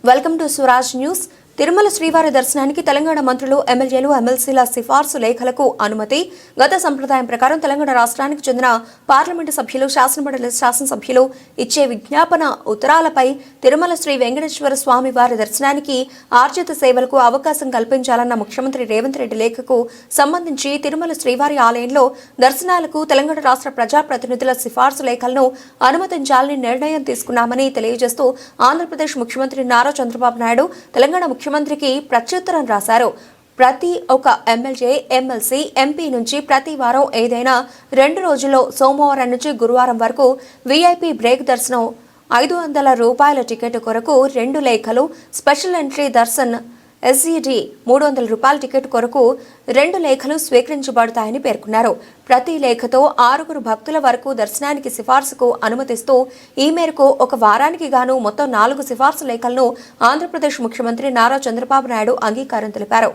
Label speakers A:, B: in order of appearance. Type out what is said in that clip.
A: Welcome to Swaraj news. Tirumala శ్రీవారి దర్శనానికి తెలంగాణ మంత్రులు, ఎమ్మెల్యేలు, ఎమ్మెల్సీల సిఫార్సు లేఖలకు అనుమతి. గత సంప్రదాయం ప్రకారం తెలంగాణ రాష్ట్రానికి చెందిన పార్లమెంటు సభ్యులు, శాసనమండలి శాసనసభ్యులు ఇచ్చే విజ్ఞాపన ఉత్తరాలపై తిరుమల శ్రీ వెంకటేశ్వర స్వామి వారి దర్శనానికి ఆర్జిత సేవలకు అవకాశం కల్పించాలన్న ముఖ్యమంత్రి రేవంత్ రెడ్డి లేఖకు సంబంధించి తిరుమల శ్రీవారి ఆలయంలో దర్శనాలకు తెలంగాణ రాష్ట్ర ప్రజాప్రతినిధుల సిఫార్సు లేఖలను అనుమతించాలని నిర్ణయం తీసుకున్నామని తెలియజేస్తూ ఆంధ్రప్రదేశ్ ముఖ్యమంత్రి నారా చంద్రబాబు నాయుడు తెలంగాణ ముఖ్యమంత్రికి ప్రత్యుత్తరం రాశారు. ప్రతి ఒక్క ఎమ్మెల్యే, ఎమ్మెల్సీ, ఎంపీ నుంచి ప్రతి వారం ఏదైనా 2 రోజుల్లో సోమవారం నుంచి గురువారం వరకు వీఐపీ బ్రేక్ దర్శనం ₹500 టికెట్ కొరకు 2 లేఖలు, special entry Darshan SED ₹300 ticket కొరకు 2 లేఖలు స్వీకరించబడతాయని పేర్కొన్నారు. ప్రతి లేఖతో 6 భక్తుల వరకు దర్శనానికి సిఫార్సుకు అనుమతిస్తూ ఈ మేరకు ఒక వారానికి గాను మొత్తం 4 సిఫార్సు లేఖలను ఆంధ్రప్రదేశ్ ముఖ్యమంత్రి నారా చంద్రబాబు నాయుడు అంగీకారం తెలిపారు.